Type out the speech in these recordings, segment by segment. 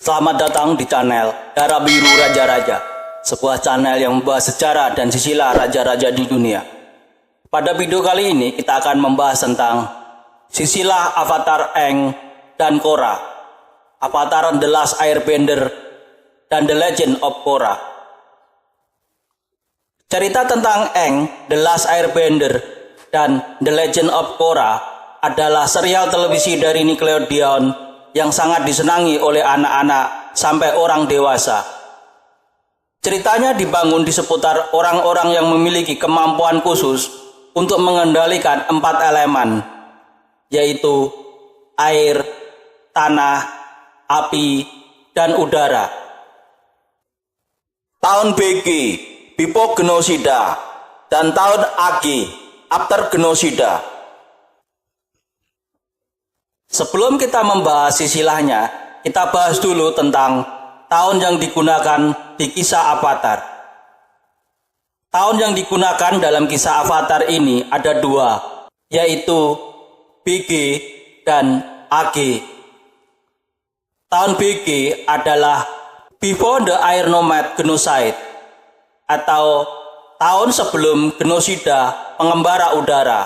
Selamat datang di channel Darah Biru Raja-Raja, sebuah channel yang membahas sejarah dan sisilah raja-raja di dunia. Pada video kali ini kita akan membahas tentang sisilah Avatar Aang dan Korra, Avatar The Last Airbender, dan The Legend of Korra. Cerita tentang Aang, The Last Airbender, dan The Legend of Korra adalah serial televisi dari Nickelodeon yang sangat disenangi oleh anak-anak sampai orang dewasa. Ceritanya dibangun di seputar orang-orang yang memiliki kemampuan khusus untuk mengendalikan 4 elemen, yaitu air, tanah, api, dan udara. Tahun BG, Before Genosida, dan tahun AG, After Genosida. Sebelum kita membahas sisilahnya, kita bahas dulu tentang tahun yang digunakan di kisah Avatar. Tahun yang digunakan dalam kisah Avatar ini ada 2, yaitu BG dan AG. Tahun BG adalah Before the Air Nomad Genocide, atau tahun sebelum genosida pengembara udara.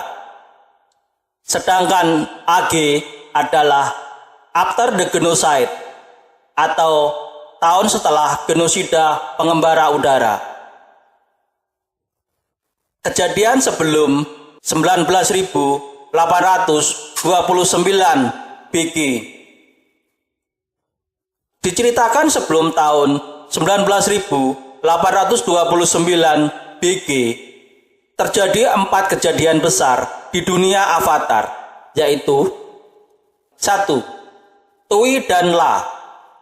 Sedangkan AG adalah After the Genocide, atau tahun setelah genosida pengembara udara. Kejadian sebelum 19.829 BG. Diceritakan sebelum tahun 19.829 BG, terjadi 4 kejadian besar di dunia Avatar, yaitu 1. Tui dan La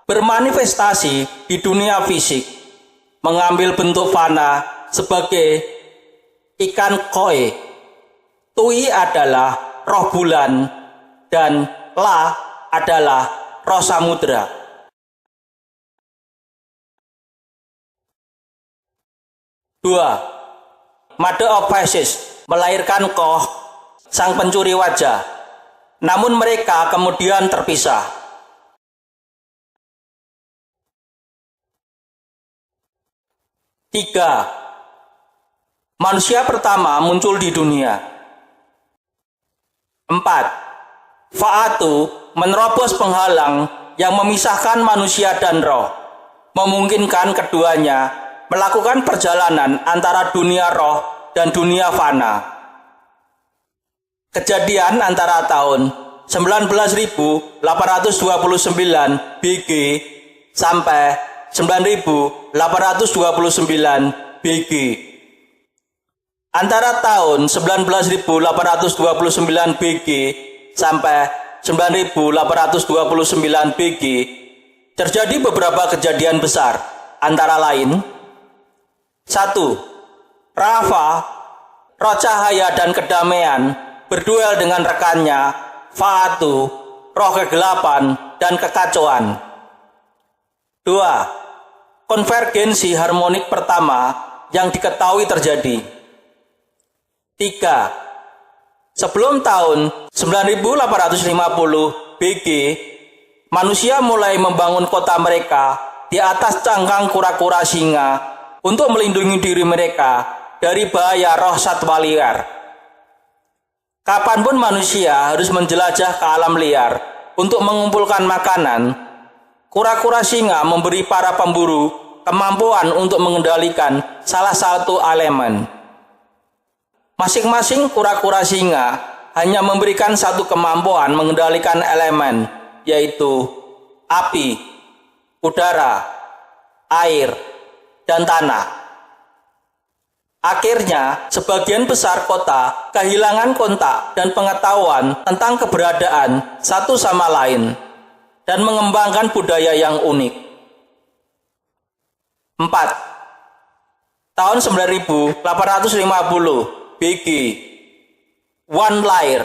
bermanifestasi di dunia fisik, mengambil bentuk fana sebagai ikan koi. Tui adalah roh bulan dan La adalah roh samudra. 2. Mother of Faces melahirkan Koh, sang pencuri wajah. Namun mereka kemudian terpisah. 3. Manusia pertama muncul di dunia. 4. Fa'atu menerobos penghalang yang memisahkan manusia dan roh, memungkinkan keduanya melakukan perjalanan antara dunia roh dan dunia fana. Kejadian antara tahun 19.829 BG sampai 9.829 BG. Antara tahun 19.829 BG sampai 9.829 BG terjadi beberapa kejadian besar, antara lain: 1. Rafa, roh cahaya dan kedamaian, berduel dengan rekannya Fa'atu, roh kegelapan dan kekacauan. 2. Konvergensi harmonik pertama yang diketahui terjadi. 3. Sebelum tahun 9850 BG, manusia mulai membangun kota mereka di atas cangkang kura-kura singa untuk melindungi diri mereka dari bahaya roh satwa liar. Kapanpun manusia harus menjelajah ke alam liar untuk mengumpulkan makanan, kura-kura singa memberi para pemburu kemampuan untuk mengendalikan salah satu elemen. Masing-masing kura-kura singa hanya memberikan satu kemampuan mengendalikan elemen, yaitu api, udara, air, dan tanah. Akhirnya, sebagian besar kota kehilangan kontak dan pengetahuan tentang keberadaan satu sama lain dan mengembangkan budaya yang unik. 4. Tahun 9850 BG, One Lair.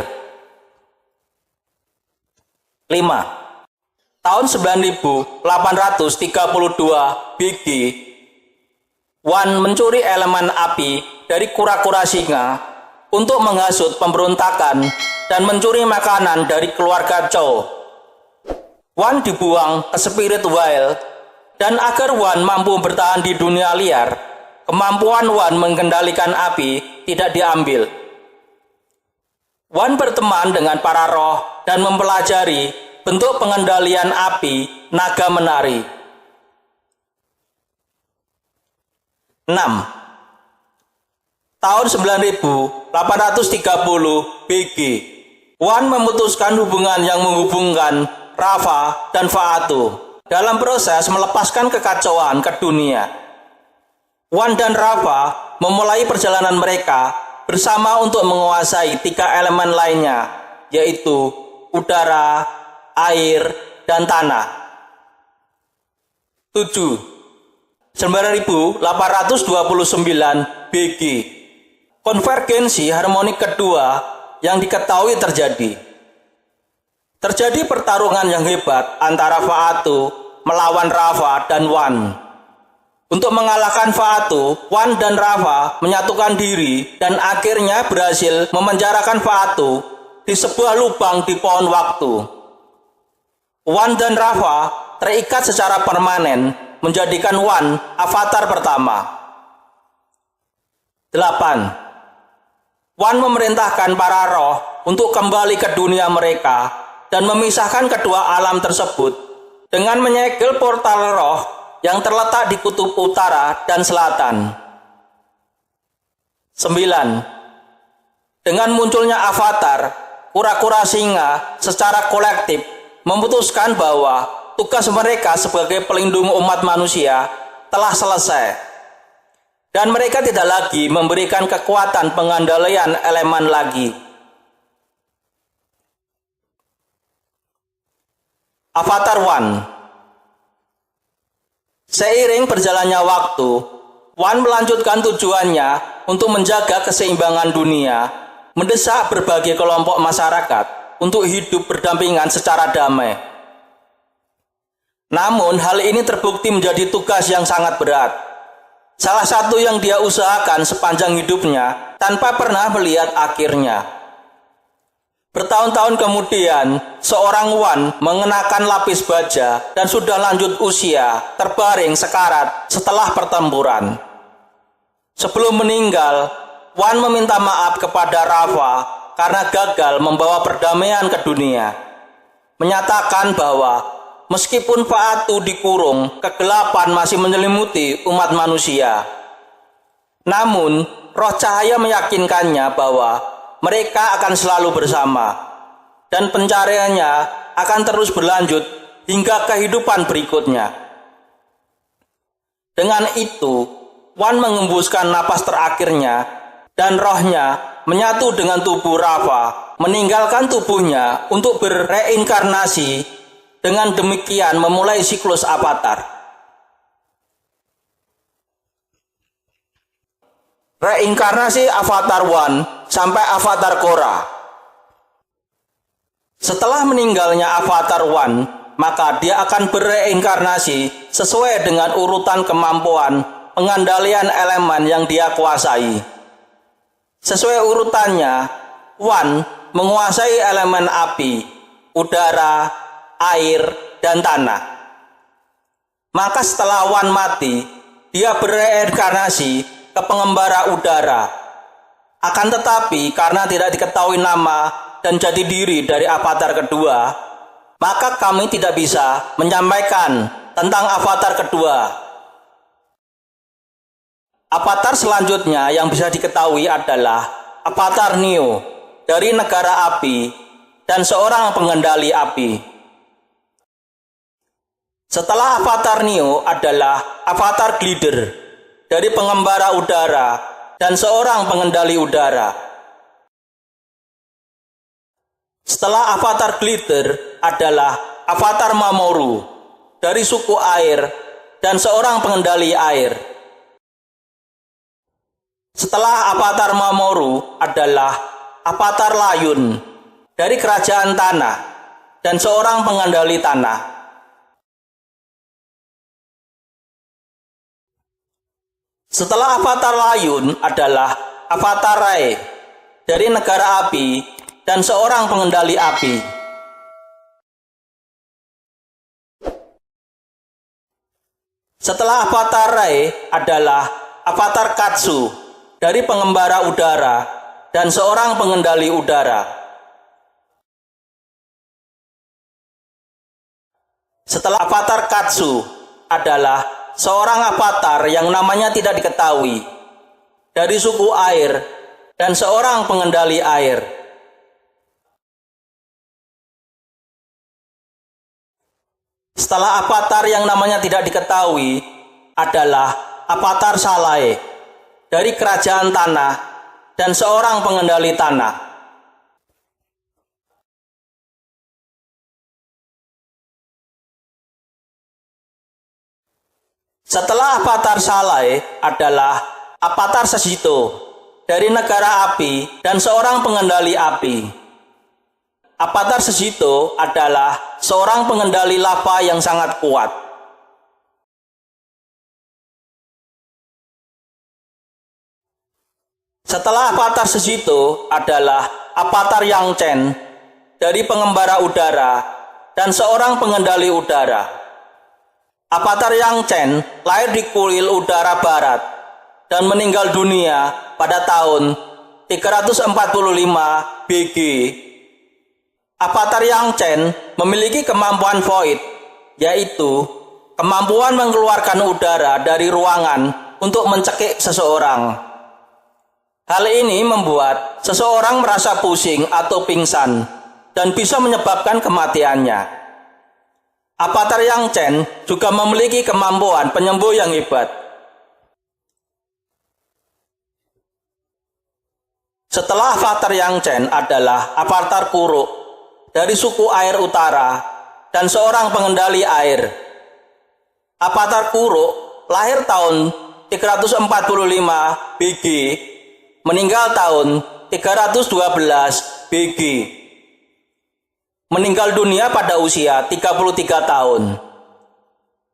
5. Tahun 9832 BG, Wan mencuri elemen api dari kura-kura singa untuk menghasut pemberontakan dan mencuri makanan dari keluarga Chow. Wan dibuang ke spirit world, dan agar Wan mampu bertahan di dunia liar, kemampuan Wan mengendalikan api tidak diambil. Wan berteman dengan para roh dan mempelajari bentuk pengendalian api naga menari. 6. Tahun 9830 BG, Wan memutuskan hubungan yang menghubungkan Rafa dan Fa'atu dalam proses melepaskan kekacauan ke dunia. Wan dan Rafa memulai perjalanan mereka bersama untuk menguasai 3 elemen lainnya, yaitu udara, air, dan tanah. 7. 9829 BG, konvergensi harmonik kedua yang diketahui terjadi. Terjadi pertarungan yang hebat antara Fa'atu melawan Rafa dan Wan. Untuk mengalahkan Fa'atu, Wan dan Rafa menyatukan diri dan akhirnya berhasil memenjarakan Fa'atu di sebuah lubang di pohon waktu. Wan dan Rafa terikat secara permanen, menjadikan Wan avatar pertama. 8. Wan memerintahkan para roh untuk kembali ke dunia mereka dan memisahkan kedua alam tersebut dengan menyegel portal roh yang terletak di kutub utara dan selatan. 9. Dengan munculnya avatar, kura-kura singa secara kolektif memutuskan bahwa tugas mereka sebagai pelindung umat manusia telah selesai, dan mereka tidak lagi memberikan kekuatan pengendalian elemen lagi. Avatar Wan. Seiring berjalannya waktu, Wan melanjutkan tujuannya untuk menjaga keseimbangan dunia, mendesak berbagai kelompok masyarakat untuk hidup berdampingan secara damai. Namun hal ini terbukti menjadi tugas yang sangat berat. Salah satu yang dia usahakan sepanjang hidupnya tanpa pernah melihat akhirnya. Bertahun-tahun kemudian, seorang Wan mengenakan lapis baja dan sudah lanjut usia, terbaring sekarat setelah pertempuran. Sebelum meninggal, Wan meminta maaf kepada Rafa karena gagal membawa perdamaian ke dunia. Menyatakan bahwa meskipun Fa'atu dikurung, kegelapan masih menyelimuti umat manusia. Namun, roh cahaya meyakinkannya bahwa mereka akan selalu bersama, dan pencariannya akan terus berlanjut hingga kehidupan berikutnya. Dengan itu, Wan mengembuskan napas terakhirnya, dan rohnya menyatu dengan tubuh Rafa, meninggalkan tubuhnya untuk berreinkarnasi. Dengan demikian memulai siklus avatar. Reinkarnasi avatar Wan sampai avatar Korra. Setelah meninggalnya avatar Wan, maka dia akan berreinkarnasi sesuai dengan urutan kemampuan pengendalian elemen yang dia kuasai. Sesuai urutannya, Wan menguasai elemen api, udara, air, dan tanah. Maka setelah Wan mati, dia berreinkarnasi ke pengembara udara. Akan tetapi karena tidak diketahui nama dan jati diri dari avatar kedua, maka kami tidak bisa menyampaikan tentang avatar kedua. Avatar selanjutnya yang bisa diketahui adalah avatar Neo dari negara api dan seorang pengendali api. Setelah avatar Neo adalah avatar Glider dari pengembara udara dan seorang pengendali udara. Setelah avatar Glider adalah avatar Mamoru dari suku air dan seorang pengendali air. Setelah avatar Mamoru adalah avatar Layun dari kerajaan tanah dan seorang pengendali tanah. Setelah avatar Layun adalah avatar Rai dari negara api dan seorang pengendali api. Setelah Avatar Rai adalah Avatar Katsu dari pengembara udara dan seorang pengendali udara. Setelah Avatar Katsu adalah seorang avatar yang namanya tidak diketahui dari suku air dan seorang pengendali air. Setelah avatar yang namanya tidak diketahui adalah Avatar Salai dari kerajaan tanah dan seorang pengendali tanah. Setelah Avatar Salai adalah Avatar Sesito dari negara api dan seorang pengendali api. Avatar Sesito adalah seorang pengendali lava yang sangat kuat. Setelah Avatar Sesito adalah Avatar Yang Chen dari pengembara udara dan seorang pengendali udara. Avatar Yang Chen lahir di kuil udara barat dan meninggal dunia pada tahun 345 BG. Avatar Yang Chen memiliki kemampuan void, yaitu kemampuan mengeluarkan udara dari ruangan untuk mencekik seseorang. Hal ini membuat seseorang merasa pusing atau pingsan dan bisa menyebabkan kematiannya. Avatar Yang Chen juga memiliki kemampuan penyembuh yang hebat. Setelah Avatar Yang Chen adalah Avatar Kuruk dari suku air utara dan seorang pengendali air. Avatar Kuruk lahir tahun 345 BG, meninggal tahun 312 BG. Meninggal dunia pada usia 33 tahun.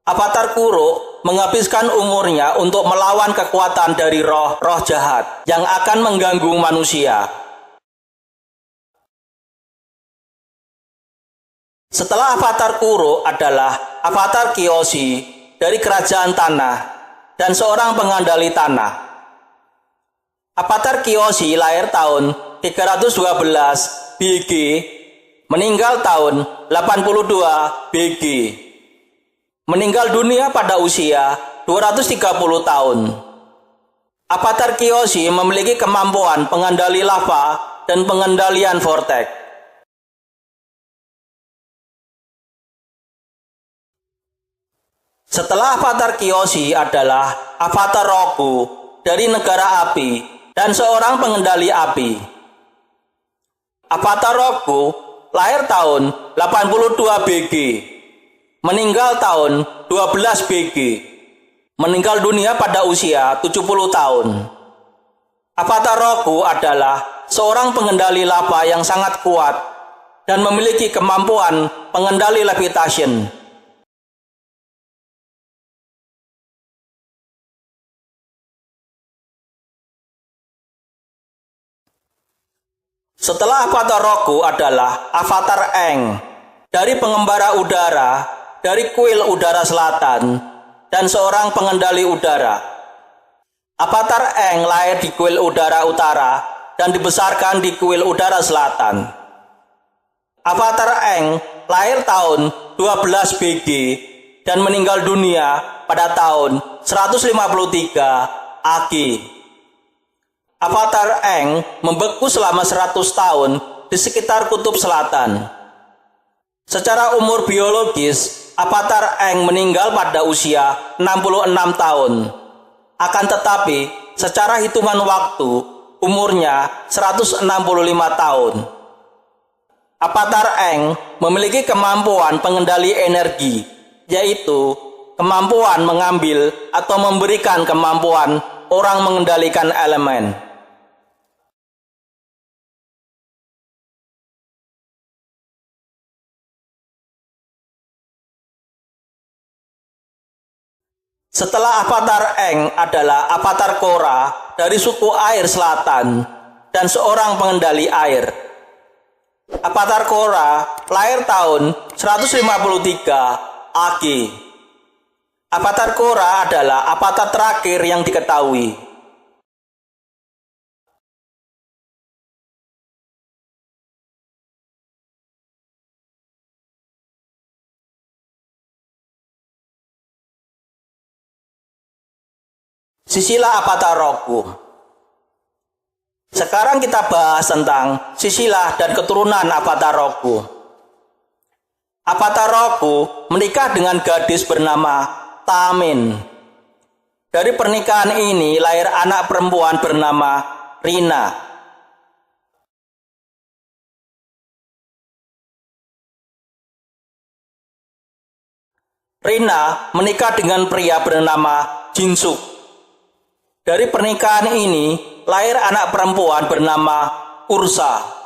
Avatar Kuruk menghabiskan umurnya untuk melawan kekuatan dari roh-roh jahat yang akan mengganggu manusia. Setelah Avatar Kuruk adalah Avatar Kyoshi dari kerajaan tanah dan seorang pengendali tanah. Avatar Kyoshi lahir tahun 312 BG, meninggal tahun 82 BG. Meninggal dunia pada usia 230 tahun. Avatar Kyoshi memiliki kemampuan pengendali lava dan pengendalian vortex. Setelah Avatar Kyoshi adalah Avatar Roku dari negara api dan seorang pengendali api. Avatar Roku lahir tahun 82 BG, meninggal tahun 12 BG. Meninggal dunia pada usia 70 tahun. Avatar Roku adalah seorang pengendali lava yang sangat kuat dan memiliki kemampuan pengendali levitation. Setelah Avatar Roku adalah Avatar Aang dari pengembara udara dari kuil udara selatan dan seorang pengendali udara. Avatar Aang lahir di kuil udara utara dan dibesarkan di kuil udara selatan. Avatar Aang lahir tahun 12 BG dan meninggal dunia pada tahun 153 AG. Avatar Aang membeku selama 100 tahun di sekitar kutub selatan. Secara umur biologis, Avatar Aang meninggal pada usia 66 tahun. Akan tetapi, secara hitungan waktu, umurnya 165 tahun. Avatar Aang memiliki kemampuan pengendali energi, yaitu kemampuan mengambil atau memberikan kemampuan orang mengendalikan elemen. Setelah Avatar Aang adalah Avatar Korra dari suku air selatan dan seorang pengendali air. Avatar Korra lahir tahun 153 AG. Avatar Korra adalah avatar terakhir yang diketahui. Silsilah avatar Roku. Sekarang kita bahas tentang silsilah dan keturunan avatar Roku. Avatar Roku menikah dengan gadis bernama Tamin. Dari pernikahan ini lahir anak perempuan bernama Rina. Rina menikah dengan pria bernama Jinsuk. Dari pernikahan ini lahir anak perempuan bernama Ursa.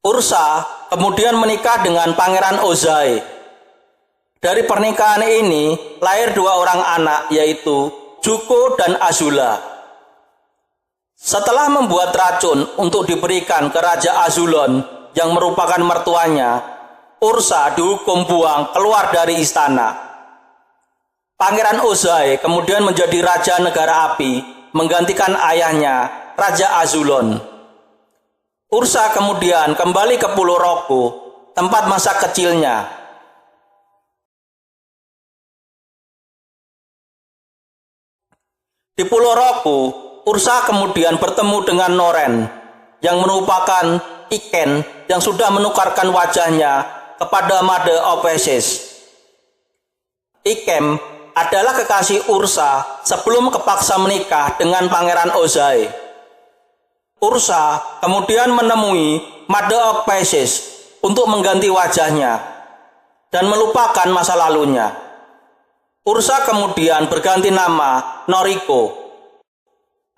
Ursa kemudian menikah dengan Pangeran Ozai. Dari pernikahan ini lahir dua orang anak, yaitu Zuko dan Azula. Setelah membuat racun untuk diberikan ke Raja Azulon yang merupakan mertuanya, Ursa dihukum buang keluar dari istana. Pangeran Ozai kemudian menjadi Raja Negara Api, menggantikan ayahnya, Raja Azulon. Ursa kemudian kembali ke Pulau Roku, tempat masa kecilnya. Di Pulau Roku, Ursa kemudian bertemu dengan Noren, yang merupakan Iken yang sudah menukarkan wajahnya kepada Mother of Ashes. Ikem adalah kekasih Ursa sebelum kepaksa menikah dengan Pangeran Ozai. Ursa kemudian menemui Mother of Ashes untuk mengganti wajahnya dan melupakan masa lalunya. Ursa kemudian berganti nama Noriko.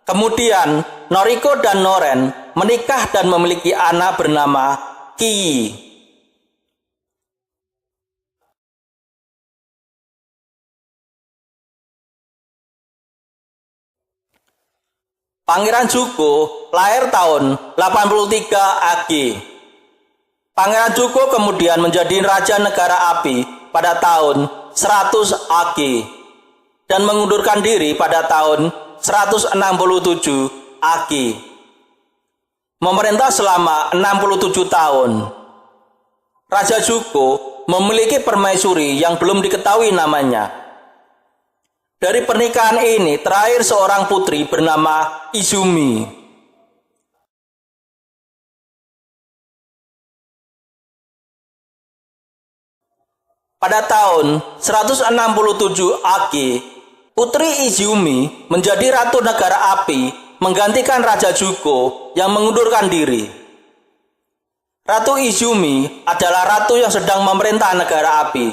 Kemudian Noriko dan Noren menikah dan memiliki anak bernama Kiyi. Pangeran Zuko lahir tahun 83 AG. Pangeran Zuko kemudian menjadi Raja Negara Api pada tahun 100 AG dan mengundurkan diri pada tahun 167 AG. Memerintah selama 67 tahun. Raja Zuko memiliki permaisuri yang belum diketahui namanya. Dari pernikahan ini terakhir seorang putri bernama Izumi. Pada tahun 167 AG, Putri Izumi menjadi Ratu Negara Api, menggantikan Raja Zuko yang mengundurkan diri. Ratu Izumi adalah ratu yang sedang memerintah negara api.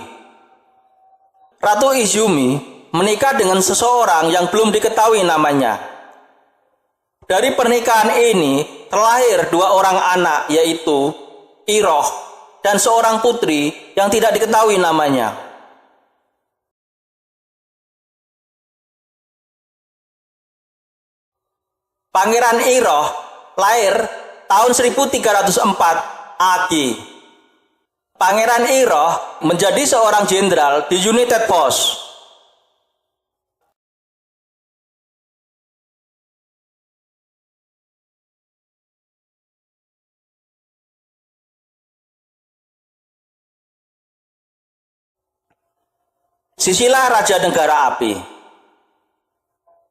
Ratu Izumi menikah dengan seseorang yang belum diketahui namanya. Dari pernikahan ini terlahir dua orang anak, yaitu Iroh dan seorang putri yang tidak diketahui namanya. Pangeran Iroh lahir tahun 1304 AG. Pangeran Iroh menjadi seorang jenderal di United Force. Silsilah Raja Negara Api.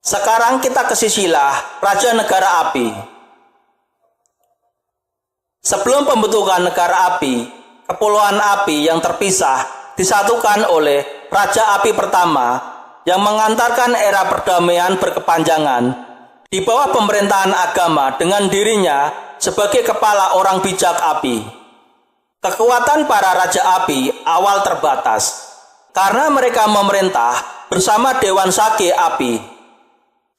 Sekarang kita ke silsilah Raja Negara Api. Sebelum pembentukan negara api, kepulauan api yang terpisah disatukan oleh Raja Api pertama yang mengantarkan era perdamaian berkepanjangan di bawah pemerintahan agama dengan dirinya sebagai kepala orang bijak api. Kekuatan para Raja Api awal terbatas karena mereka memerintah bersama Dewan Sage Api.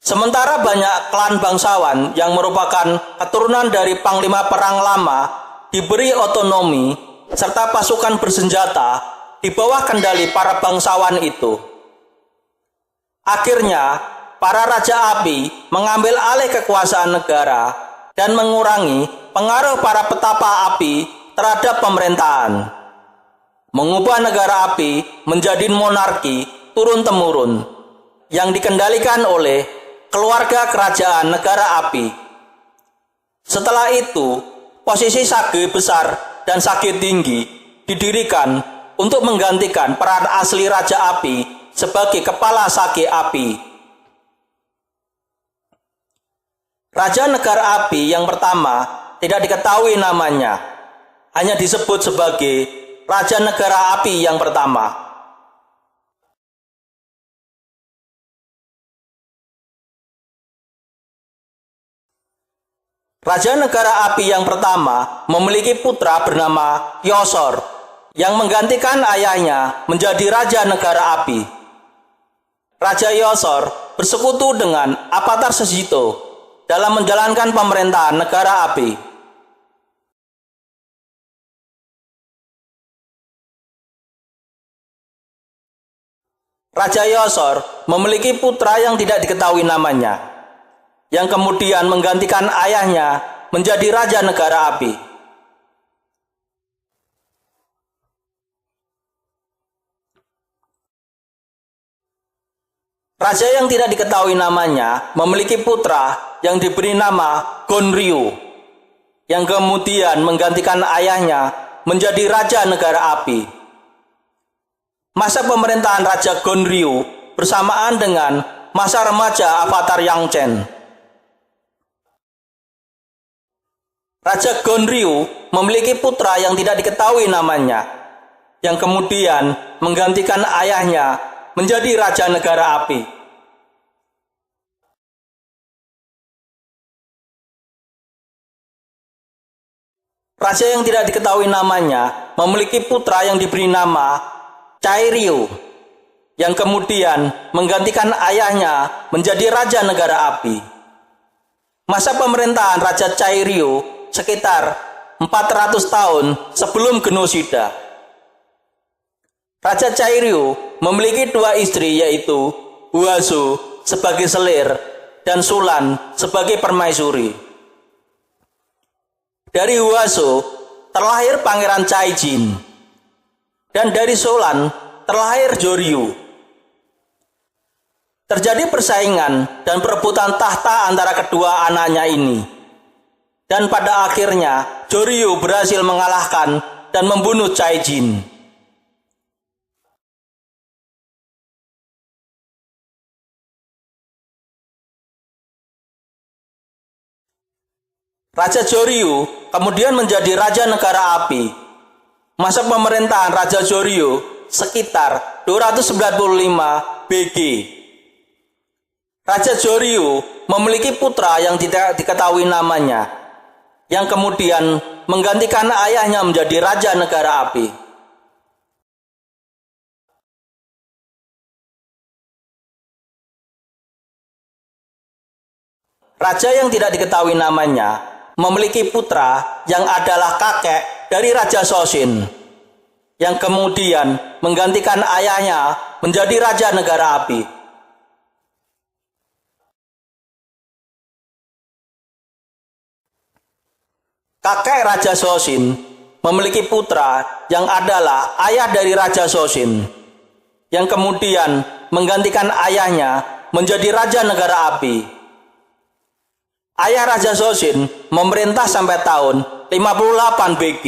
Sementara banyak klan bangsawan yang merupakan keturunan dari Panglima Perang Lama diberi otonomi serta pasukan bersenjata di bawah kendali para bangsawan itu. Akhirnya, para Raja Api mengambil alih kekuasaan negara dan mengurangi pengaruh para petapa api terhadap pemerintahan, mengubah negara api menjadi monarki turun-temurun yang dikendalikan oleh keluarga kerajaan negara api. Setelah itu, posisi Sage besar dan Sage tinggi didirikan untuk menggantikan peran asli Raja Api sebagai kepala Sage Api. Raja negara api yang pertama tidak diketahui namanya, hanya disebut sebagai Raja negara api yang pertama. Raja negara api yang pertama memiliki putra bernama Yosor yang menggantikan ayahnya menjadi Raja negara api. Raja Yosor bersekutu dengan Avatar Sejito dalam menjalankan pemerintahan negara api. Raja Yosor memiliki putra yang tidak diketahui namanya, yang kemudian menggantikan ayahnya menjadi Raja negara api. Raja yang tidak diketahui namanya memiliki putra yang diberi nama Gonryu, yang kemudian menggantikan ayahnya menjadi Raja negara api. Masa pemerintahan Raja Gonryu bersamaan dengan masa remaja Avatar Yangchen. Raja Gonryu memiliki putra yang tidak diketahui namanya, yang kemudian menggantikan ayahnya menjadi Raja negara api. Raja yang tidak diketahui namanya memiliki putra yang diberi nama Chairyu, yang kemudian menggantikan ayahnya menjadi Raja negara api. Masa pemerintahan Raja Chairyu sekitar 400 tahun sebelum genosida. Raja Chairyu memiliki dua istri, yaitu Huazu sebagai selir dan Sulan sebagai permaisuri. Dari Huazu terlahir Pangeran Caijin, dan dari Sulan terlahir Joryu. Terjadi persaingan dan perebutan tahta antara kedua anaknya ini, dan pada akhirnya Joryu berhasil mengalahkan dan membunuh Caijin. Raja Joryu kemudian menjadi Raja negara api. Masa pemerintahan Raja Joryu sekitar 295 BG. Raja Joryu memiliki putra yang tidak diketahui namanya, yang kemudian menggantikan ayahnya menjadi Raja negara api. Raja yang tidak diketahui namanya memiliki putra yang adalah kakek dari Raja Soshin, yang kemudian menggantikan ayahnya menjadi Raja negara api. Kakek Raja Soshin memiliki putra yang adalah ayah dari Raja Soshin, yang kemudian menggantikan ayahnya menjadi Raja negara api. Ayah Raja Soshin memerintah sampai tahun 58 BG.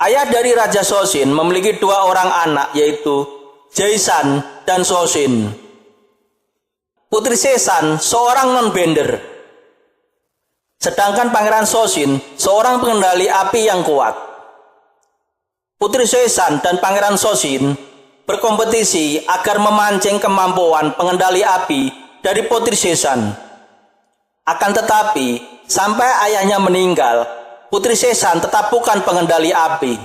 Ayah dari Raja Soshin memiliki dua orang anak, yaitu Jaesan dan Soshin. Putri Sesan seorang non-bender, sedangkan Pangeran Soshin seorang pengendali api yang kuat. Putri Sesan dan Pangeran Soshin berkompetisi agar memancing kemampuan pengendali api dari Putri Sesan. Akan tetapi, sampai ayahnya meninggal, Putri Sesan tetap bukan pengendali api.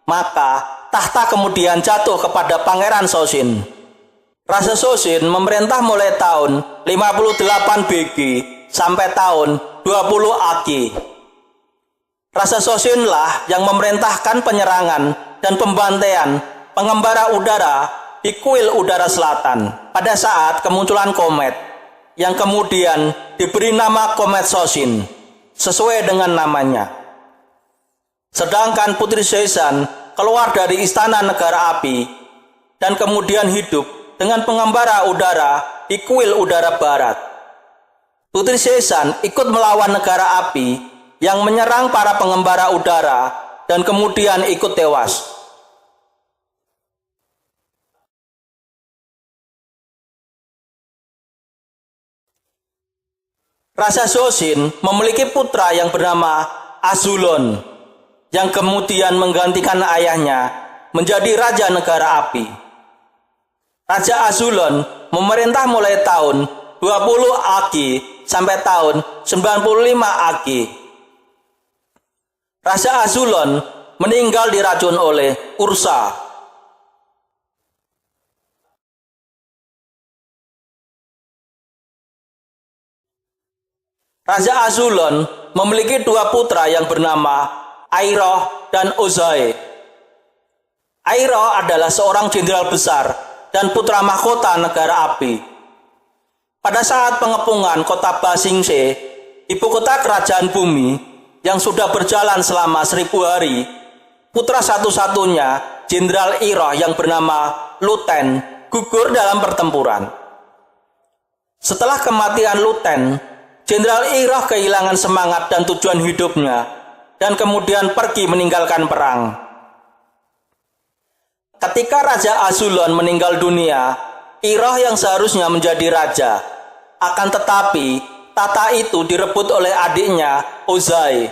Maka, tahta kemudian jatuh kepada Pangeran Soshin. Raja Soshin memerintah mulai tahun 58 BG sampai tahun 20 AG. Raja Joseonlah yang memerintahkan penyerangan dan pembantaian pengembara udara di kuil udara selatan pada saat kemunculan komet yang kemudian diberi nama Komet Joseon sesuai dengan namanya. Sedangkan Putri Joseon keluar dari istana negara api dan kemudian hidup dengan pengembara udara di kuil udara barat. Putri Joseon ikut melawan negara api yang menyerang para pengembara udara dan kemudian ikut tewas. Raja Joseon memiliki putra yang bernama Azulon yang kemudian menggantikan ayahnya menjadi raja negara api. Raja Azulon memerintah mulai tahun 20 Agi sampai tahun 95 Agi. Raja Azulon meninggal diracun oleh Ursa. Raja Azulon memiliki dua putra yang bernama Airo dan Ozai. Airo adalah seorang jenderal besar dan putra mahkota negara api. Pada saat pengepungan kota Ba Sing Se, ibu kota kerajaan bumi, yang sudah berjalan selama 1000 hari, putra satu-satunya, Jenderal Iroh yang bernama Luten, gugur dalam pertempuran. Setelah kematian Luten, Jenderal Iroh kehilangan semangat dan tujuan hidupnya, dan kemudian pergi meninggalkan perang. Ketika Raja Azulon meninggal dunia, Iroh yang seharusnya menjadi raja, akan tetapi tata itu direbut oleh adiknya Ozai,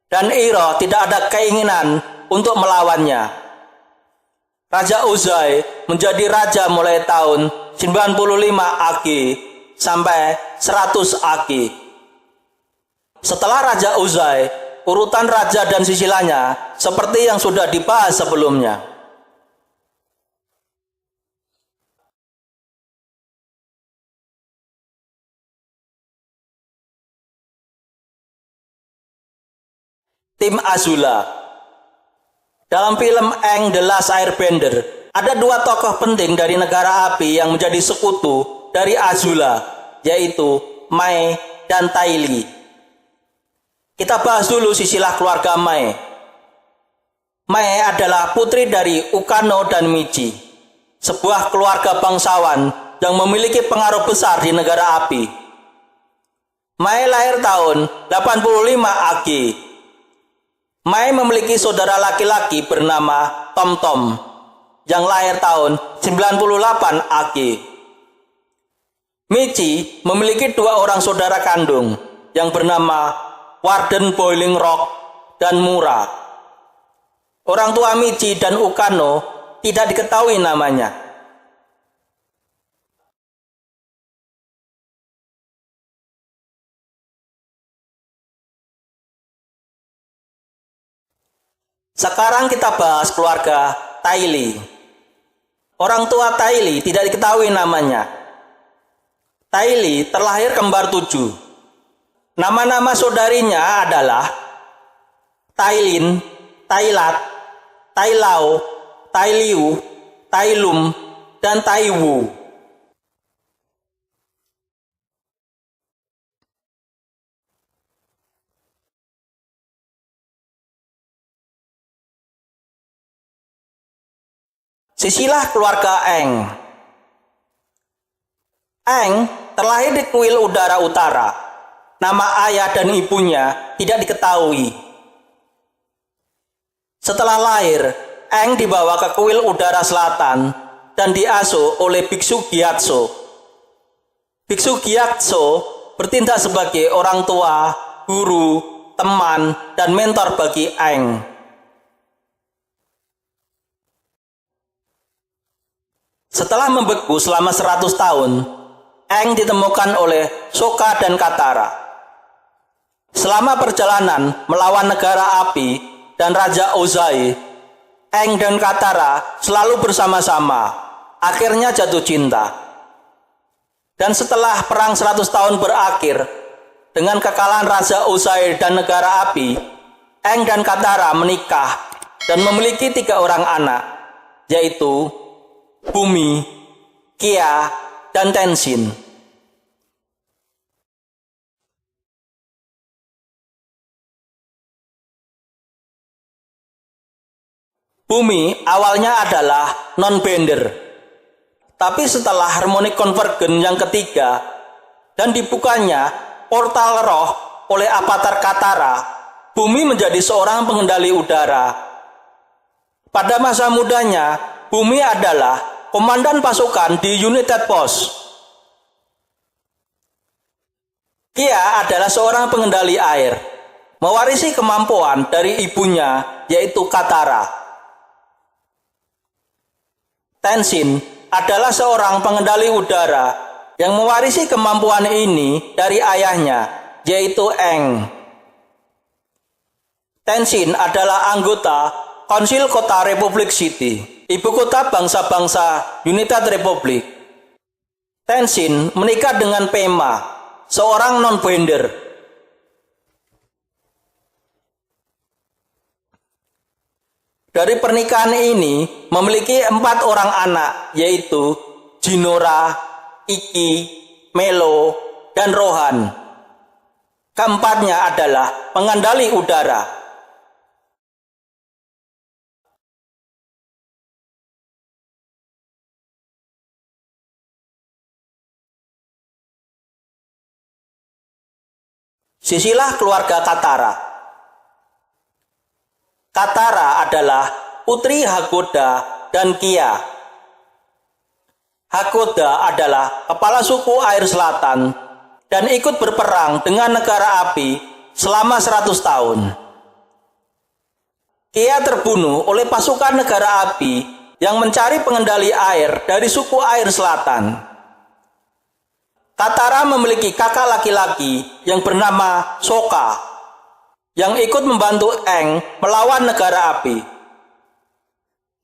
dan Iroh tidak ada keinginan untuk melawannya. Raja Ozai menjadi raja mulai tahun 95 Agi sampai 100 Agi. Setelah Raja Ozai, urutan raja dan sisilanya seperti yang sudah dibahas sebelumnya. Tim Azula. Dalam film Aang The Last Airbender, ada dua tokoh penting dari negara api yang menjadi sekutu dari Azula, yaitu Mai dan Tai Li. Kita bahas dulu silsilah keluarga Mai. Mai adalah putri dari Ukano dan Michi, sebuah keluarga bangsawan yang memiliki pengaruh besar di negara api. Mai lahir tahun 85 Agi. Mai memiliki saudara laki-laki bernama Tom Tom yang lahir tahun 98 Agi. Michi memiliki dua orang saudara kandung yang bernama Warden Boiling Rock dan Mura. Orang tua Michi dan Ukano tidak diketahui namanya. Sekarang kita bahas keluarga Tai Li. Orang tua Tai Li tidak diketahui namanya. Tai Li terlahir kembar 7. Nama-nama saudarinya adalah Tai Lin, Tai Lat, Tai Lao, Tai Liu, Tai Lum, dan Tai Wu. Silsilah keluarga Aang. Aang terlahir di kuil udara utara. Nama ayah dan ibunya tidak diketahui. Setelah lahir, Aang dibawa ke kuil udara selatan dan diasuh oleh Biksu Gyatso. Biksu Gyatso bertindak sebagai orang tua, guru, teman, dan mentor bagi Aang. Setelah membeku selama 100 tahun, Aang ditemukan oleh Sokka dan Katara. Selama perjalanan melawan negara api dan Raja Ozai, Aang dan Katara selalu bersama-sama, akhirnya jatuh cinta. Dan setelah perang 100 tahun berakhir, dengan kekalahan Raja Ozai dan negara api, Eng dan Katara menikah dan memiliki 3 orang anak, yaitu Bumi, Kia, dan Tenzin. Bumi awalnya adalah non-bender, tapi setelah harmonic convergence yang ketiga dan dibukanya portal roh oleh avatar Katara, Bumi menjadi seorang pengendali udara. Pada masa mudanya, Bumi adalah komandan pasukan di United Force. Kia adalah seorang pengendali air, mewarisi kemampuan dari ibunya, yaitu Katara. Tenzin adalah seorang pengendali udara yang mewarisi kemampuan ini dari ayahnya, yaitu Eng. Tenzin adalah anggota Konsil Kota Republic City, ibu kota bangsa-bangsa United Republic. Tenzin menikah dengan Pema, seorang non-bender. Dari pernikahan ini memiliki 4 orang anak, yaitu Jinora, Iki, Melo, dan Rohan. Keempatnya adalah pengendali udara. Silsilah keluarga Katara. Katara adalah putri Hakoda dan Kia. Hakoda adalah kepala suku air selatan dan ikut berperang dengan negara api selama 100 tahun. Kia terbunuh oleh pasukan negara api yang mencari pengendali air dari suku air selatan. Katara memiliki kakak laki-laki yang bernama Sokka, yang ikut membantu Eng melawan negara api.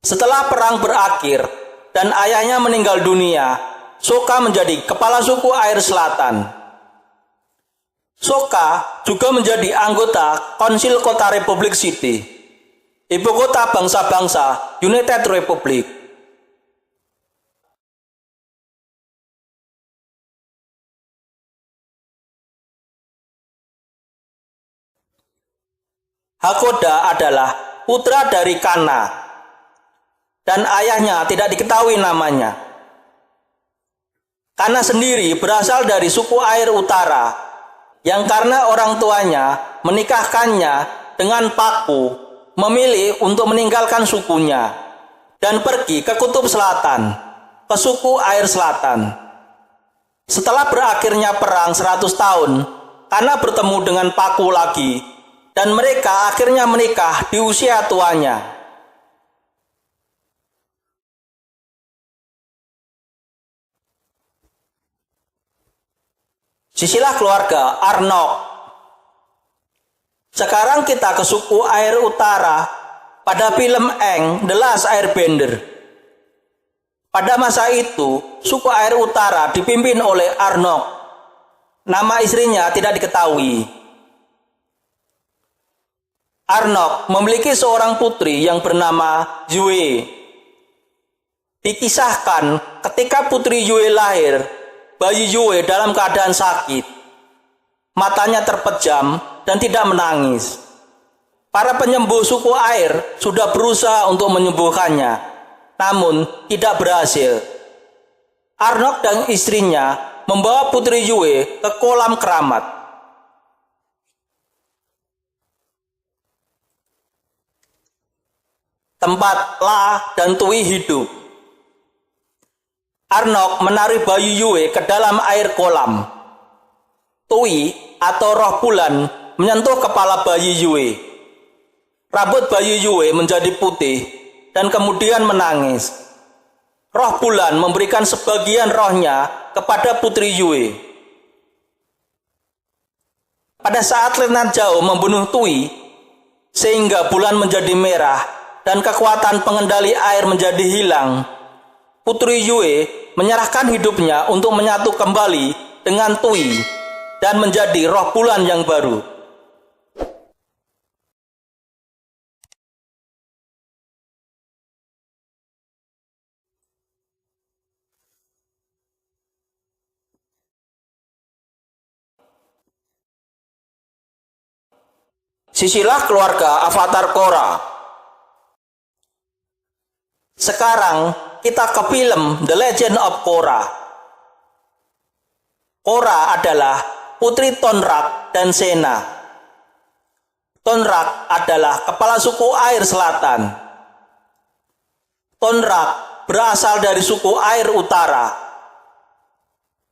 Setelah perang berakhir dan ayahnya meninggal dunia, Sokka menjadi kepala suku air selatan. Sokka juga menjadi anggota Konsil Kota Republic City, ibu kota bangsa-bangsa United Republic. Hakoda adalah putra dari Kanna, dan ayahnya tidak diketahui namanya. Kanna sendiri berasal dari suku air utara, yang karena orang tuanya menikahkannya dengan Paku, memilih untuk meninggalkan sukunya dan pergi ke kutub selatan, ke suku air selatan. Setelah berakhirnya perang 100 tahun, Kanna bertemu dengan Paku lagi, dan mereka akhirnya menikah di usia tuanya. Silsilah keluarga Arnok. Sekarang kita ke suku air utara pada film Aang The Last Airbender. Pada masa itu, suku air utara dipimpin oleh Arnok. Nama istrinya tidak diketahui. Arnok memiliki seorang putri yang bernama Yue. Dikisahkan ketika putri Yue lahir, bayi Yue dalam keadaan sakit. Matanya terpejam dan tidak menangis. Para penyembuh suku air sudah berusaha untuk menyembuhkannya, namun tidak berhasil. Arnok dan istrinya membawa putri Yue ke kolam keramat. Tempat La dan Tui hidup. Arnok menarik bayi Yue ke dalam air kolam. Tui atau roh bulan menyentuh kepala bayi Yue. Rambut bayi Yue menjadi putih dan kemudian menangis. Roh bulan memberikan sebagian rohnya kepada putri Yue. Pada saat Letnan Zhao membunuh Tui, sehingga bulan menjadi merah dan kekuatan pengendali air menjadi hilang, putri Yue menyerahkan hidupnya untuk menyatu kembali dengan Tui dan menjadi roh bulan yang baru. Silsilah keluarga Avatar Korra. Sekarang kita ke film The Legend of Korra. Korra adalah putri Tonraq dan Senna. Tonraq adalah kepala suku air selatan. Tonraq berasal dari suku air utara.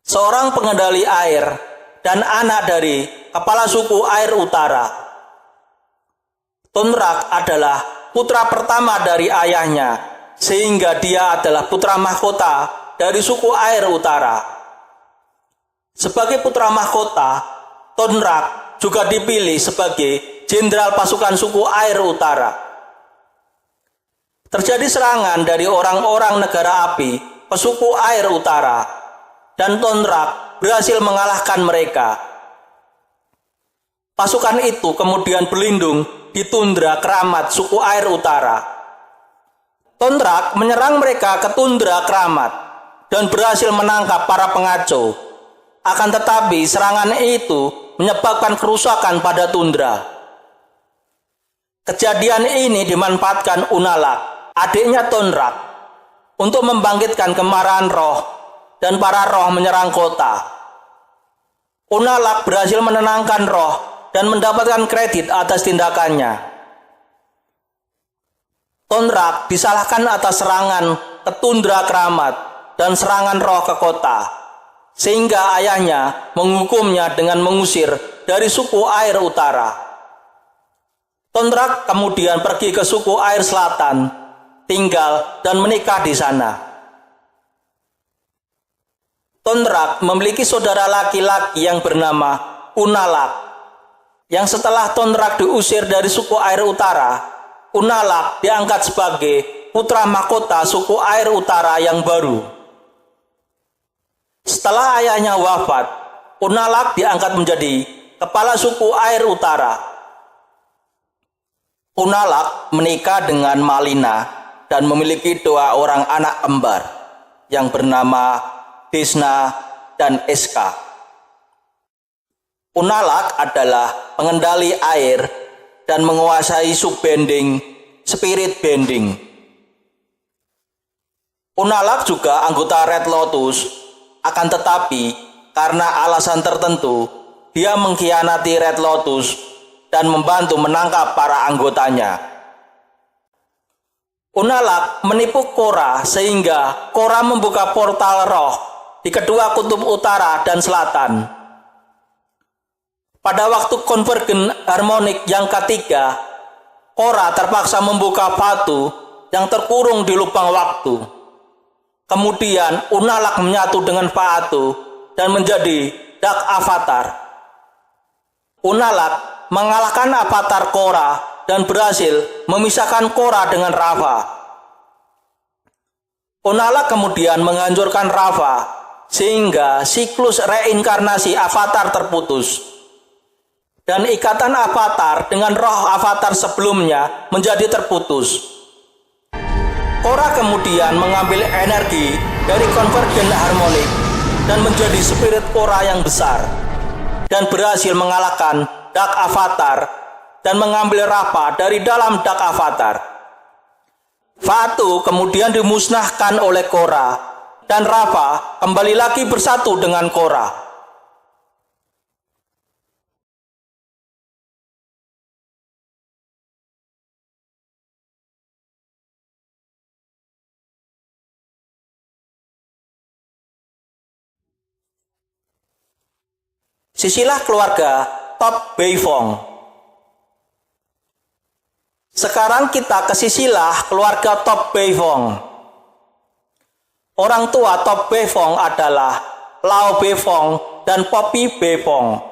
Seorang pengendali air dan anak dari kepala suku air utara. Tonraq adalah putra pertama dari ayahnya, sehingga dia adalah putra mahkota dari suku air utara. Sebagai putra mahkota, Tonraq juga dipilih sebagai jenderal pasukan suku air utara. Terjadi serangan dari orang-orang negara api ke suku air utara, dan Tonraq berhasil mengalahkan mereka. Pasukan itu kemudian berlindung di tundra keramat suku air utara. Tonraq menyerang mereka ke tundra keramat dan berhasil menangkap para pengacau. Akan tetapi serangan itu menyebabkan kerusakan pada tundra. Kejadian ini dimanfaatkan Unalaq, adiknya Tonraq, untuk membangkitkan kemarahan roh dan para roh menyerang kota. Unalaq berhasil menenangkan roh dan mendapatkan kredit atas tindakannya. Tonraq disalahkan atas serangan ke tundra keramat dan serangan roh ke kota, sehingga ayahnya menghukumnya dengan mengusir dari suku air utara. Tonraq kemudian pergi ke suku air selatan, tinggal dan menikah di sana. Tonraq memiliki saudara laki-laki yang bernama Unalaq, yang setelah Tonraq diusir dari suku air utara, Unalaq diangkat sebagai putra mahkota suku air utara yang baru. Setelah ayahnya wafat, Unalaq diangkat menjadi kepala suku air utara. Unalaq menikah dengan Malina dan memiliki 2 orang anak kembar yang bernama Desna dan Eska. Unalaq adalah pengendali air dan menguasai subbending, spirit bending. Unalaq juga anggota Red Lotus. Akan tetapi, karena alasan tertentu, dia mengkhianati Red Lotus dan membantu menangkap para anggotanya. Unalaq menipu Korra sehingga Korra membuka portal roh di kedua kutub utara dan selatan. Pada waktu konvergen harmonik yang ketiga, Korra terpaksa membuka batu yang terkurung di lubang waktu. Kemudian Unalaq menyatu dengan Fa'atu dan menjadi Dark Avatar. Unalaq mengalahkan Avatar Korra dan berhasil memisahkan Korra dengan Raava. Unalaq kemudian menghancurkan Raava sehingga siklus reinkarnasi Avatar terputus. Dan ikatan Avatar dengan roh Avatar sebelumnya menjadi terputus. Korra kemudian mengambil energi dari konvergen harmonik dan menjadi spirit Korra yang besar dan berhasil mengalahkan Dark Avatar dan mengambil Raava dari dalam Dark Avatar. Fa'atu kemudian dimusnahkan oleh Korra dan Raava kembali lagi bersatu dengan Korra. Silsilah keluarga Top Beifong. Sekarang kita ke silsilah keluarga Top Beifong. Orang tua Top Beifong adalah Lao Beifong dan Poppy Beifong.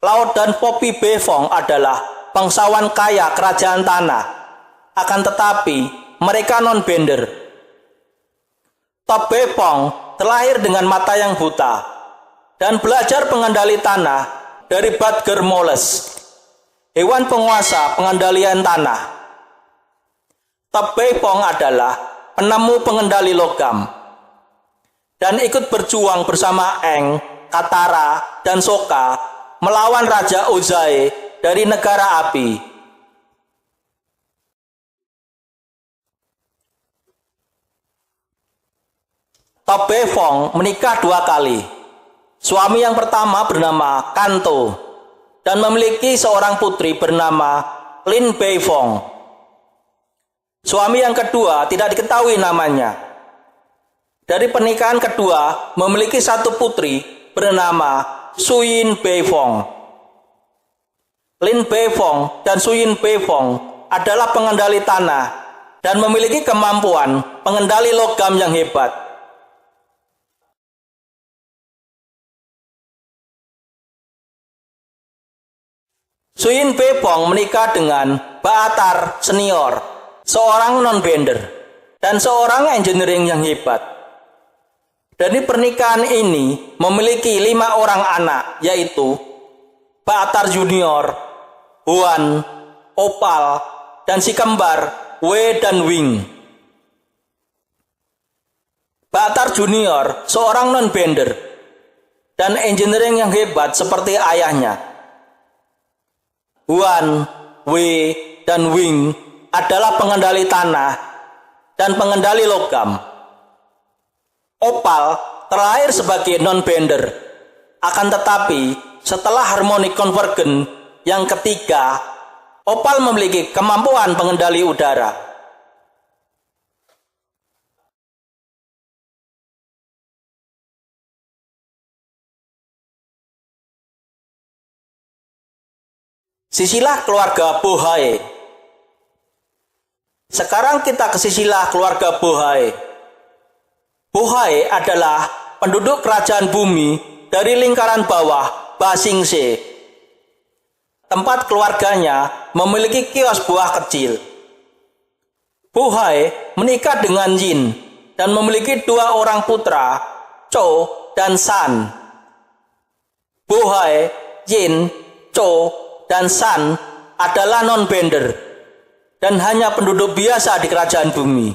Lao dan Poppy Beifong adalah bangsawan kaya kerajaan tanah. Akan tetapi mereka non-bender. Top Beifong terlahir dengan mata yang buta dan belajar pengendali tanah dari Badger Moles, hewan penguasa pengendalian tanah. Top Beifong adalah penemu pengendali logam dan ikut berjuang bersama Aang, Katara, dan Sokka melawan Raja Ozai dari negara api. Top Beifong menikah 2 kali. Suami yang pertama bernama Kanto dan memiliki seorang putri bernama Lin Beifong. Suami yang kedua tidak diketahui namanya. Dari pernikahan kedua memiliki 1 putri bernama Suyin Beifong. Lin Beifong dan Suyin Beifong adalah pengendali tanah dan memiliki kemampuan pengendali logam yang hebat. Suyin Beifong menikah dengan Baatar Senior, seorang non-bender dan seorang engineering yang hebat. Dari pernikahan ini memiliki 5 orang anak, yaitu Baatar Junior, Huan, Opal, dan si kembar Wei dan Wing. Baatar Junior seorang non-bender dan engineering yang hebat seperti ayahnya. Huan, Wei, dan Wing adalah pengendali tanah dan pengendali logam. Opal terlahir sebagai non-bender, akan tetapi setelah harmonic convergence yang ketiga, Opal memiliki kemampuan pengendali udara. Silsilah keluarga Bohai. Sekarang kita ke silsilah keluarga Bohai. Bohai adalah penduduk kerajaan bumi dari lingkaran bawah Basingse. Tempat keluarganya memiliki kios buah kecil. Bohai menikah dengan Yin dan memiliki 2 orang putra, Cho dan San. Bohai, Yin, Cho, dan San adalah non-bender dan hanya penduduk biasa di kerajaan bumi.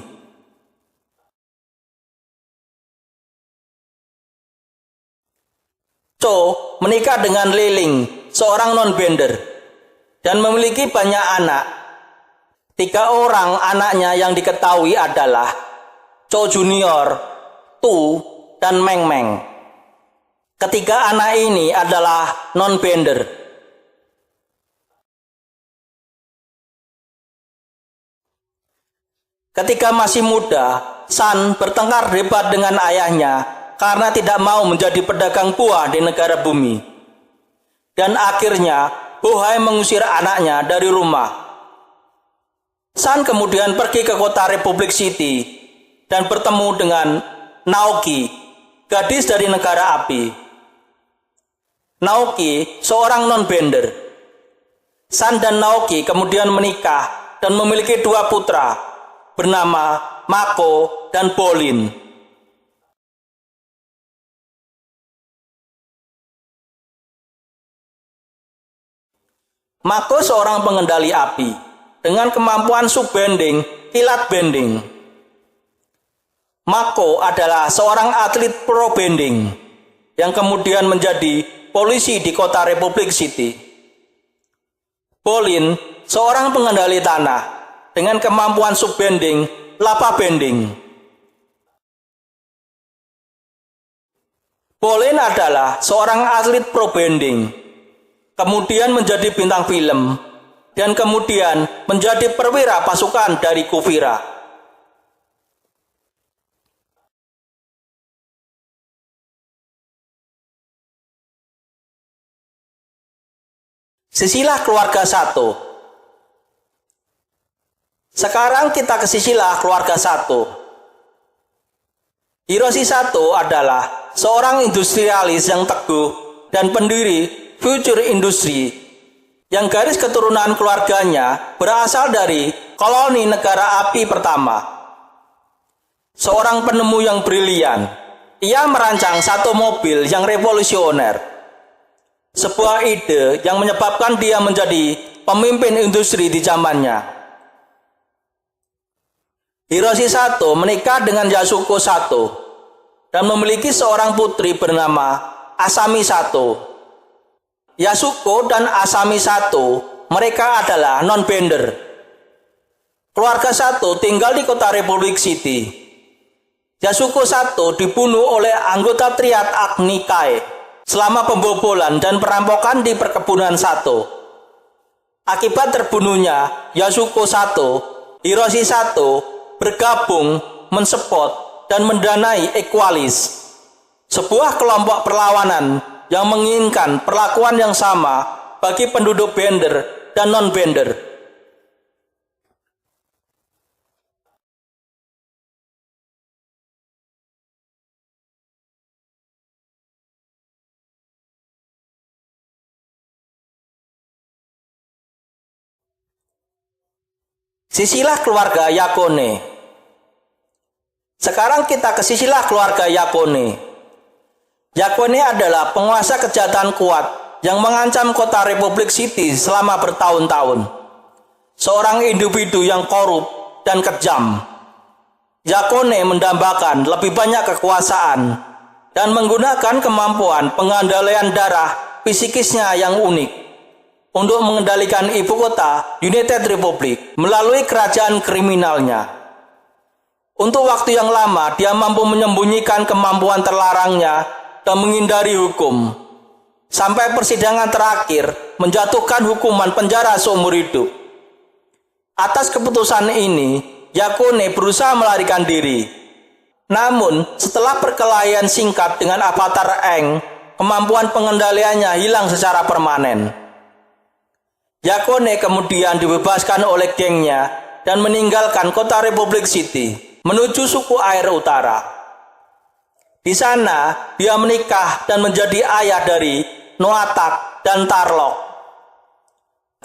Cho menikah dengan Liling, seorang non-bender, dan memiliki banyak anak. 3 orang anaknya yang diketahui adalah Cho Junior, Tu, dan Meng Meng. Ketiga anak ini adalah non-bender. Ketika masih muda, San bertengkar hebat dengan ayahnya karena tidak mau menjadi pedagang buah di negara bumi. Dan akhirnya Bohai mengusir anaknya dari rumah. San kemudian pergi ke kota Republic City dan bertemu dengan Naoki, gadis dari negara api. Naoki seorang non-bender. San dan Naoki kemudian menikah dan memiliki 2 putra bernama Mako dan Bolin. Mako seorang pengendali api dengan kemampuan subbending, kilat bending. Mako adalah seorang atlet pro bending yang kemudian menjadi polisi di kota Republic City. Bolin seorang pengendali tanah dengan kemampuan subbending, lava bending. Bolin adalah seorang atlet pro bending, kemudian menjadi bintang film, dan kemudian menjadi perwira pasukan dari Kuvira. Silsilah keluarga 1. Sekarang kita ke silsilah keluarga 1. Hiroshi Sato adalah seorang industrialis yang teguh dan pendiri Future Industry, yang garis keturunan keluarganya berasal dari koloni negara api pertama. Seorang penemu yang brilian, ia merancang satu mobil yang revolusioner. Sebuah ide yang menyebabkan dia menjadi pemimpin industri di zamannya. Hiroshi Sato menikah dengan Yasuko Sato dan memiliki seorang putri bernama Asami Sato. Yasuko dan Asami Sato, mereka adalah non-bender. Keluarga Sato tinggal di kota Republic City. Yasuko Sato dibunuh oleh anggota triad Agni Kai selama pembobolan dan perampokan di perkebunan Sato. Akibat terbunuhnya Yasuko Sato, Hiroshi Sato bergabung, mensupport, dan mendanai Equalis, sebuah kelompok perlawanan yang menginginkan perlakuan yang sama bagi penduduk bender dan non-bender. Sisilah keluarga Yakone. Sekarang kita ke sisilah keluarga Yakone. Yakone adalah penguasa kejahatan kuat yang mengancam kota Republic City selama bertahun-tahun. Seorang individu yang korup dan kejam. Yakone mendambakan lebih banyak kekuasaan dan menggunakan kemampuan pengendalian darah psikisnya yang unik untuk mengendalikan ibu kota United Republic melalui kerajaan kriminalnya. Untuk waktu yang lama, dia mampu menyembunyikan kemampuan terlarangnya dan menghindari hukum, sampai persidangan terakhir menjatuhkan hukuman penjara seumur hidup. Atas keputusan ini, Yakone berusaha melarikan diri. Namun, setelah perkelahian singkat dengan Avatar Aang, kemampuan pengendaliannya hilang secara permanen. Yakone kemudian dibebaskan oleh gengnya dan meninggalkan kota Republic City menuju suku air utara. Di sana, dia menikah dan menjadi ayah dari Noatak dan Tarlok.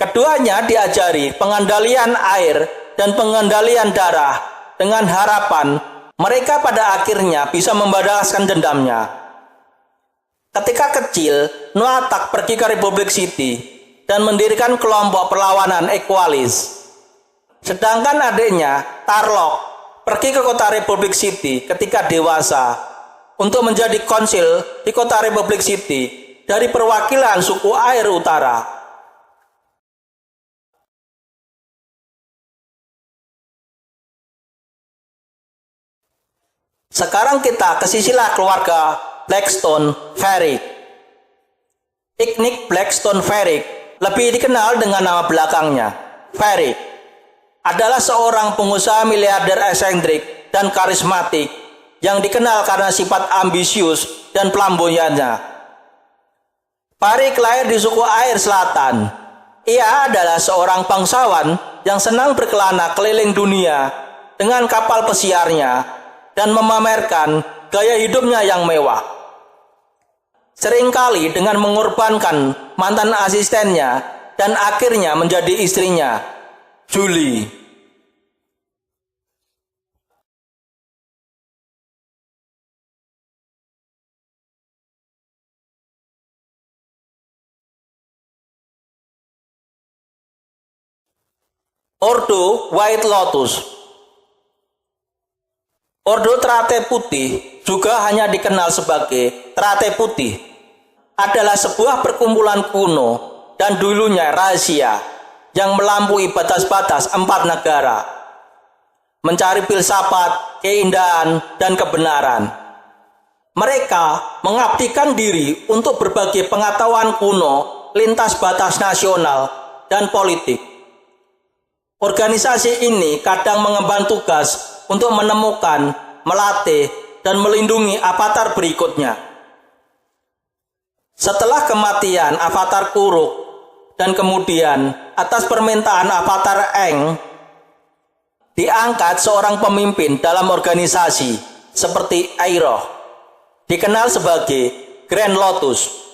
Keduanya diajari pengendalian air dan pengendalian darah dengan harapan mereka pada akhirnya bisa membalaskan dendamnya. Ketika kecil, Noatak pergi ke Republic City dan mendirikan kelompok perlawanan Equalis. Sedangkan adiknya, Tarlok, pergi ke kota Republic City ketika dewasa untuk menjadi konsil di kota Republic City dari perwakilan suku air utara. Sekarang kita ke sisilah keluarga Blackstone Varric. Ignik Blackstone Varric, lebih dikenal dengan nama belakangnya, Varric, adalah seorang pengusaha miliarder eksentrik dan karismatik yang dikenal karena sifat ambisius dan flamboyannya. Varric lahir di suku air selatan. Ia adalah seorang bangsawan yang senang berkelana keliling dunia dengan kapal pesiarnya dan memamerkan gaya hidupnya yang mewah. Seringkali dengan mengorbankan mantan asistennya dan akhirnya menjadi istrinya, Julie. Ordo White Lotus. Ordo Teratai Putih, juga hanya dikenal sebagai Teratai Putih, adalah sebuah perkumpulan kuno dan dulunya rahasia yang melampaui batas-batas 4 negara, mencari filsafat, keindahan, dan kebenaran. Mereka mengabdikan diri untuk berbagai pengetahuan kuno lintas batas nasional dan politik. Organisasi ini kadang mengemban tugas untuk menemukan, melatih, dan melindungi avatar berikutnya. Setelah kematian avatar Kuruk dan kemudian atas permintaan avatar Aang, diangkat seorang pemimpin dalam organisasi seperti Iroh, dikenal sebagai Grand Lotus.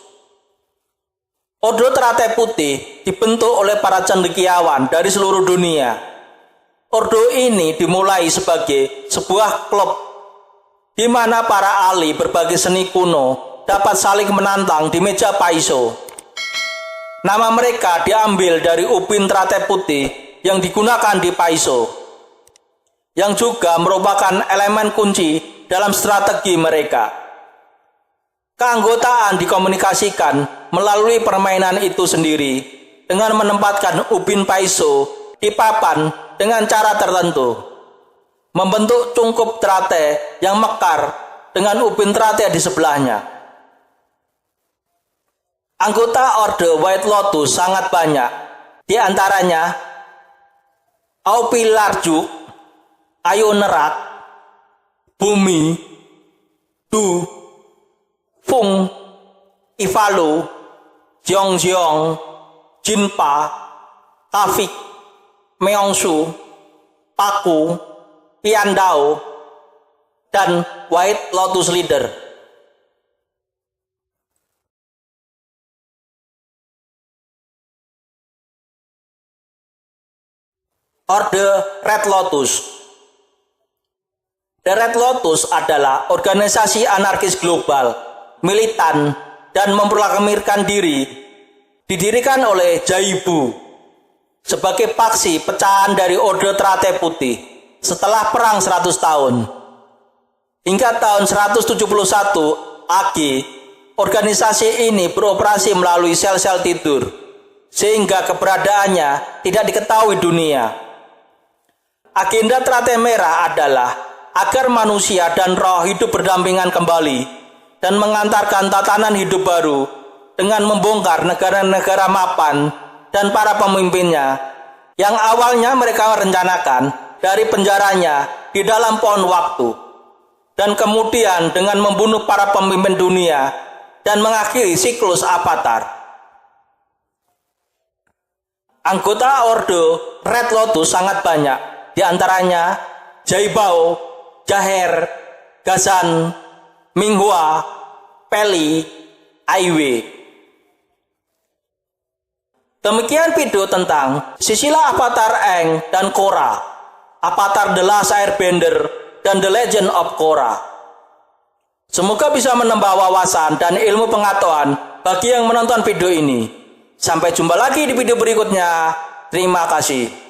Ordo Teratai Putih dibentuk oleh para cendekiawan dari seluruh dunia. Ordo ini dimulai sebagai sebuah klub di mana para ahli berbagai seni kuno dapat saling menantang di meja paiso. Nama mereka diambil dari ubin teratai putih yang digunakan di paiso, yang juga merupakan elemen kunci dalam strategi mereka. Keanggotaan dikomunikasikan melalui permainan itu sendiri dengan menempatkan ubin paiso di papan dengan cara tertentu, membentuk cungkup terate yang mekar dengan ubin terate di sebelahnya. Anggota Orde White Lotus sangat banyak, di antaranya Aupi Larjuk, Ayo Nerak, Bumi, Du, Fung, Ivalo, Jeong, Jinpa, Tafik, Meongsu, Paku, Piandao, dan White Lotus Leader. Orde Red Lotus. The Red Lotus adalah organisasi anarkis global, militan, dan memproklamirkan diri, didirikan oleh Jaibu sebagai paksi pecahan dari Orde Terate Putih setelah perang 100 tahun. Hingga tahun 171 AG, organisasi ini beroperasi melalui sel-sel tidur, sehingga keberadaannya tidak diketahui dunia. Agenda Terate Merah adalah agar manusia dan roh hidup berdampingan kembali dan mengantarkan tatanan hidup baru dengan membongkar negara-negara mapan dan para pemimpinnya yang awalnya mereka rencanakan dari penjaranya di dalam pohon waktu, dan kemudian dengan membunuh para pemimpin dunia dan mengakhiri siklus Avatar. Anggota Orde Red Lotus sangat banyak, di antaranya Jaibao, Jaher, Gazan, Minghua, Peli, Aiwe. Demikian video tentang silsilah Avatar Aang dan Korra, Avatar The Last Airbender, dan The Legend of Korra. Semoga bisa menambah wawasan dan ilmu pengetahuan bagi yang menonton video ini. Sampai jumpa lagi di video berikutnya. Terima kasih.